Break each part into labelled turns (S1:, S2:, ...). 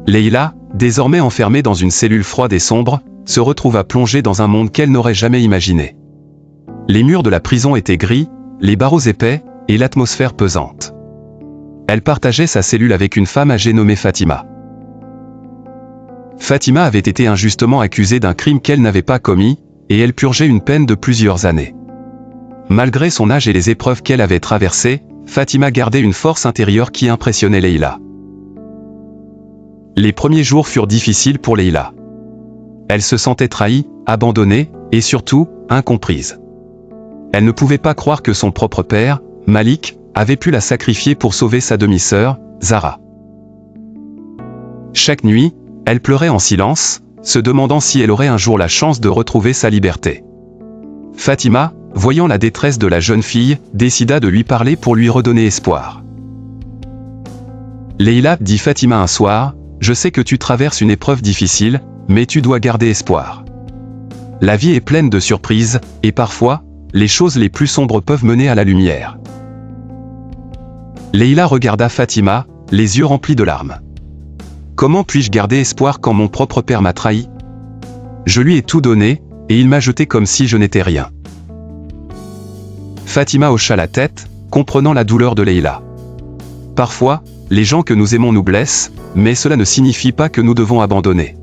S1: Leïla, désormais enfermée dans une cellule froide et sombre, se retrouva plongée dans un monde qu'elle n'aurait jamais imaginé. Les murs de la prison étaient gris, les barreaux épais, et l'atmosphère pesante. Elle partageait sa cellule avec une femme âgée nommée Fatima. Fatima avait été injustement accusée d'un crime qu'elle n'avait pas commis, et elle purgeait une peine de plusieurs années. Malgré son âge et les épreuves qu'elle avait traversées, Fatima gardait une force intérieure qui impressionnait Leïla. Les premiers jours furent difficiles pour Leïla. Elle se sentait trahie, abandonnée, et surtout, incomprise. Elle ne pouvait pas croire que son propre père, Malik, avait pu la sacrifier pour sauver sa demi-sœur, Zahra. Chaque nuit, elle pleurait en silence, se demandant si elle aurait un jour la chance de retrouver sa liberté. Fatima, voyant la détresse de la jeune fille, décida de lui parler pour lui redonner espoir. Leïla, dit Fatima un soir, « Je sais que tu traverses une épreuve difficile, mais tu dois garder espoir. La vie est pleine de surprises, et parfois, les choses les plus sombres peuvent mener à la lumière. » Leïla regarda Fatima, les yeux remplis de larmes. « Comment puis-je garder espoir quand mon propre père m'a trahi? Je lui ai tout donné, et il m'a jeté comme si je n'étais rien. » Fatima hocha la tête, comprenant la douleur de Leïla. « Parfois, les gens que nous aimons nous blessent, mais cela ne signifie pas que nous devons abandonner.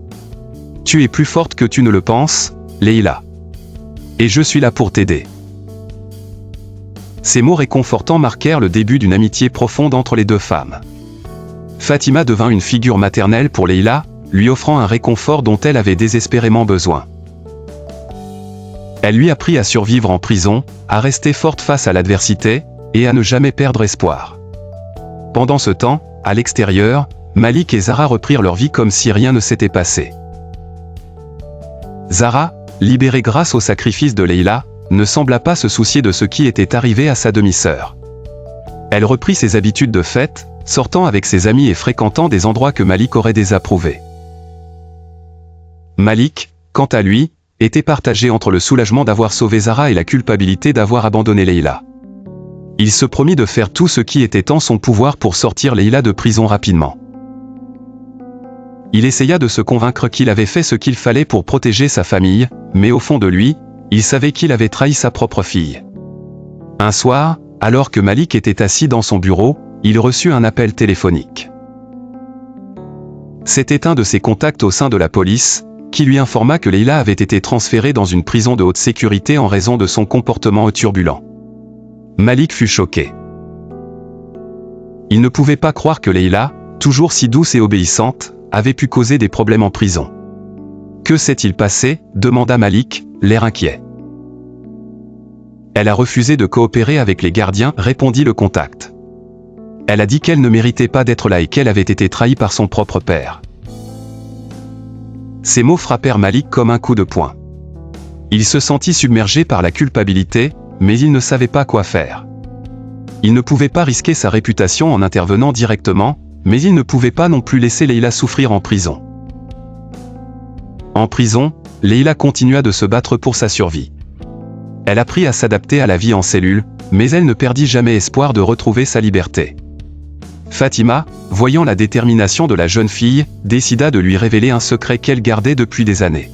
S1: Tu es plus forte que tu ne le penses, Leïla. Et je suis là pour t'aider. » Ces mots réconfortants marquèrent le début d'une amitié profonde entre les deux femmes. Fatima devint une figure maternelle pour Leïla, lui offrant un réconfort dont elle avait désespérément besoin. Elle lui apprit à survivre en prison, à rester forte face à l'adversité, et à ne jamais perdre espoir. Pendant ce temps, à l'extérieur, Malik et Zahra reprirent leur vie comme si rien ne s'était passé. Zahra, libérée grâce au sacrifice de Leïla, ne sembla pas se soucier de ce qui était arrivé à sa demi-sœur. Elle reprit ses habitudes de fête, sortant avec ses amis et fréquentant des endroits que Malik aurait désapprouvés. Malik, quant à lui, était partagé entre le soulagement d'avoir sauvé Zahra et la culpabilité d'avoir abandonné Leïla. Il se promit de faire tout ce qui était en son pouvoir pour sortir Leïla de prison rapidement. Il essaya de se convaincre qu'il avait fait ce qu'il fallait pour protéger sa famille, mais au fond de lui, il savait qu'il avait trahi sa propre fille. Un soir, alors que Malik était assis dans son bureau, il reçut un appel téléphonique. C'était un de ses contacts au sein de la police, qui lui informa que Leïla avait été transférée dans une prison de haute sécurité en raison de son comportement turbulent. Malik fut choqué. Il ne pouvait pas croire que Leïla, toujours si douce et obéissante, avait pu causer des problèmes en prison. « Que s'est-il passé ?» demanda Malik, l'air inquiet. « Elle a refusé de coopérer avec les gardiens » répondit le contact. « Elle a dit qu'elle ne méritait pas d'être là et qu'elle avait été trahie par son propre père. » Ces mots frappèrent Malik comme un coup de poing. Il se sentit submergé par la culpabilité, mais il ne savait pas quoi faire. Il ne pouvait pas risquer sa réputation en intervenant directement, mais il ne pouvait pas non plus laisser Leïla souffrir en prison. En prison, Leïla continua de se battre pour sa survie. Elle apprit à s'adapter à la vie en cellule, mais elle ne perdit jamais espoir de retrouver sa liberté. Fatima, voyant la détermination de la jeune fille, décida de lui révéler un secret qu'elle gardait depuis des années.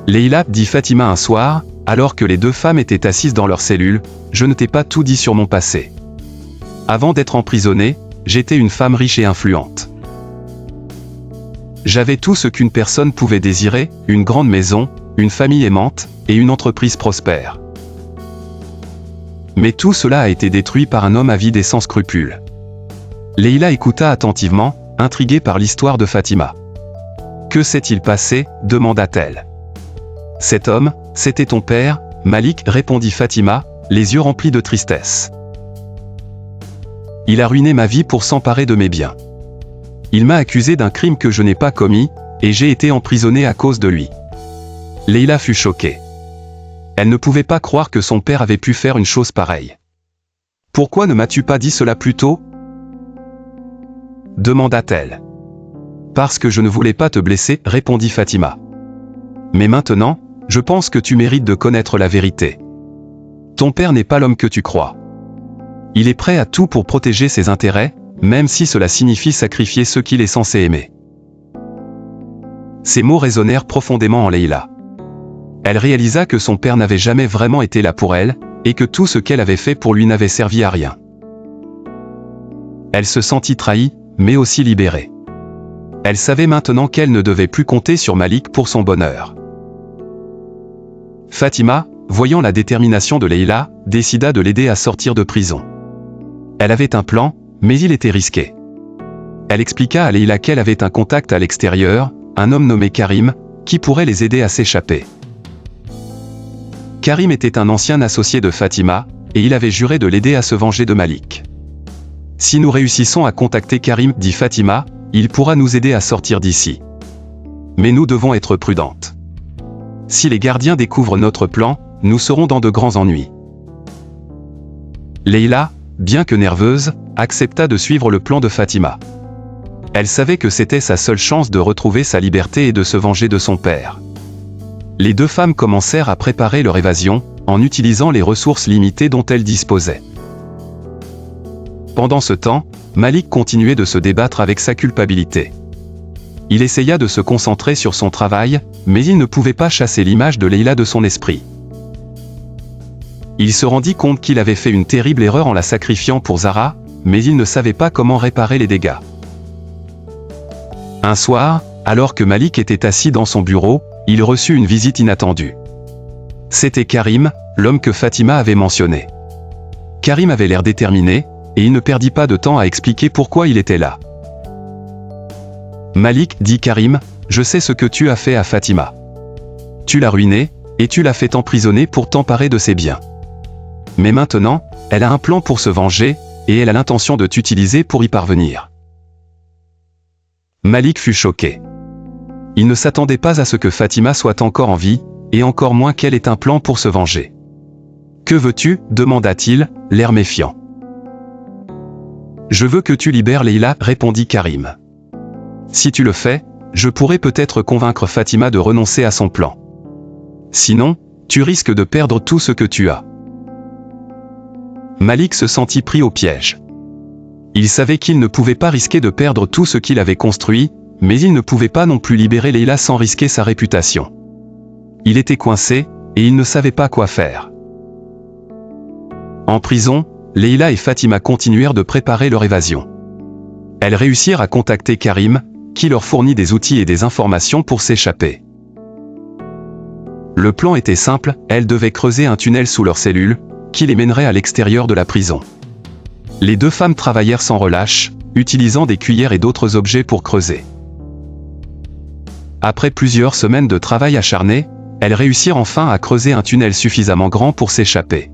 S1: Leïla, dit Fatima un soir, alors que les deux femmes étaient assises dans leur cellule, « Je ne t'ai pas tout dit sur mon passé. Avant d'être emprisonnée, j'étais une femme riche et influente. J'avais tout ce qu'une personne pouvait désirer, une grande maison, une famille aimante, et une entreprise prospère. Mais tout cela a été détruit par un homme avide et sans scrupules. » Leïla écouta attentivement, intriguée par l'histoire de Fatima. « Que s'est-il passé ?» demanda-t-elle. « Cet homme, c'était ton père, Malik, répondit Fatima, les yeux remplis de tristesse. Il a ruiné ma vie pour s'emparer de mes biens. Il m'a accusé d'un crime que je n'ai pas commis, et j'ai été emprisonnée à cause de lui. » Leïla fut choquée. Elle ne pouvait pas croire que son père avait pu faire une chose pareille. « Pourquoi ne m'as-tu pas dit cela plus tôt ?» demanda-t-elle. « Parce que je ne voulais pas te blesser, répondit Fatima. Mais maintenant, je pense que tu mérites de connaître la vérité. Ton père n'est pas l'homme que tu crois. Il est prêt à tout pour protéger ses intérêts, même si cela signifie sacrifier ceux qu'il est censé aimer. Ces mots résonnèrent profondément en Leïla. Elle réalisa que son père n'avait jamais vraiment été là pour elle, et que tout ce qu'elle avait fait pour lui n'avait servi à rien. Elle se sentit trahie, mais aussi libérée. Elle savait maintenant qu'elle ne devait plus compter sur Malik pour son bonheur. Fatima, voyant la détermination de Leïla, décida de l'aider à sortir de prison. Elle avait un plan, mais il était risqué. Elle expliqua à Leïla qu'elle avait un contact à l'extérieur, un homme nommé Karim, qui pourrait les aider à s'échapper. Karim était un ancien associé de Fatima, et il avait juré de l'aider à se venger de Malik. Si nous réussissons à contacter Karim, dit Fatima, il pourra nous aider à sortir d'ici. Mais nous devons être prudentes. Si les gardiens découvrent notre plan, nous serons dans de grands ennuis. Leïla, bien que nerveuse, accepta de suivre le plan de Fatima. Elle savait que c'était sa seule chance de retrouver sa liberté et de se venger de son père. Les deux femmes commencèrent à préparer leur évasion, en utilisant les ressources limitées dont elles disposaient. Pendant ce temps, Malik continuait de se débattre avec sa culpabilité. Il essaya de se concentrer sur son travail, mais il ne pouvait pas chasser l'image de Leïla de son esprit. Il se rendit compte qu'il avait fait une terrible erreur en la sacrifiant pour Zara, mais il ne savait pas comment réparer les dégâts. Un soir, alors que Malik était assis dans son bureau, il reçut une visite inattendue. C'était Karim, l'homme que Fatima avait mentionné. Karim avait l'air déterminé, et il ne perdit pas de temps à expliquer pourquoi il était là. Malik, dit Karim, je sais ce que tu as fait à Fatima. Tu l'as ruinée, et tu l'as fait emprisonner pour t'emparer de ses biens. Mais maintenant, elle a un plan pour se venger, et elle a l'intention de t'utiliser pour y parvenir. Malik fut choqué. Il ne s'attendait pas à ce que Fatima soit encore en vie, et encore moins qu'elle ait un plan pour se venger. Que veux-tu, demanda-t-il, l'air méfiant. Je veux que tu libères Leïla, répondit Karim. Si tu le fais, je pourrai peut-être convaincre Fatima de renoncer à son plan. Sinon, tu risques de perdre tout ce que tu as. Malik se sentit pris au piège. Il savait qu'il ne pouvait pas risquer de perdre tout ce qu'il avait construit, mais il ne pouvait pas non plus libérer Leïla sans risquer sa réputation. Il était coincé, et il ne savait pas quoi faire. En prison, Leïla et Fatima continuèrent de préparer leur évasion. Elles réussirent à contacter Karim, qui leur fournit des outils et des informations pour s'échapper. Le plan était simple, elles devaient creuser un tunnel sous leurs cellules, qui les mènerait à l'extérieur de la prison. Les deux femmes travaillèrent sans relâche, utilisant des cuillères et d'autres objets pour creuser. Après plusieurs semaines de travail acharné, elles réussirent enfin à creuser un tunnel suffisamment grand pour s'échapper.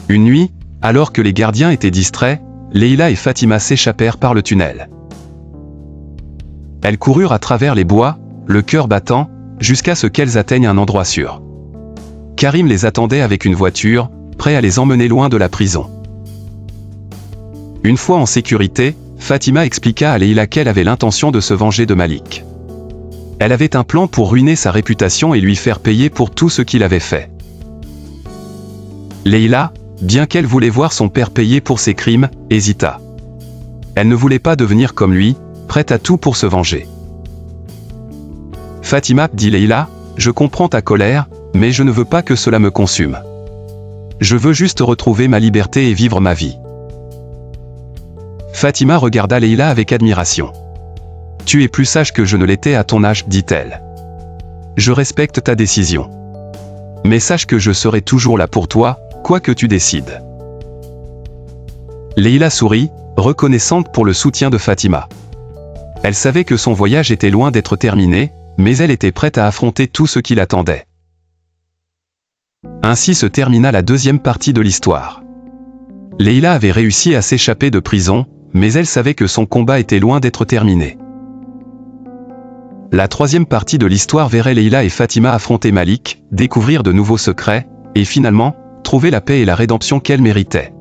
S1: Une nuit, alors que les gardiens étaient distraits, Leïla et Fatima s'échappèrent par le tunnel. Elles coururent à travers les bois, le cœur battant, jusqu'à ce qu'elles atteignent un endroit sûr. Karim les attendait avec une voiture, prêt à les emmener loin de la prison. Une fois en sécurité, Fatima expliqua à Leïla qu'elle avait l'intention de se venger de Malik. Elle avait un plan pour ruiner sa réputation et lui faire payer pour tout ce qu'il avait fait. Leïla, bien qu'elle voulait voir son père payer pour ses crimes, hésita. Elle ne voulait pas devenir comme lui, prête à tout pour se venger. Fatima, dit Leïla, je comprends ta colère, mais je ne veux pas que cela me consume. Je veux juste retrouver ma liberté et vivre ma vie. Fatima regarda Leïla avec admiration. Tu es plus sage que je ne l'étais à ton âge, dit-elle. Je respecte ta décision. Mais sache que je serai toujours là pour toi, quoi que tu décides. Leïla sourit, reconnaissante pour le soutien de Fatima. Elle savait que son voyage était loin d'être terminé, mais elle était prête à affronter tout ce qui l'attendait. Ainsi se termina la deuxième partie de l'histoire. Leïla avait réussi à s'échapper de prison, mais elle savait que son combat était loin d'être terminé. La troisième partie de l'histoire verrait Leïla et Fatima affronter Malik, découvrir de nouveaux secrets, et finalement, trouver la paix et la rédemption qu'elles méritaient.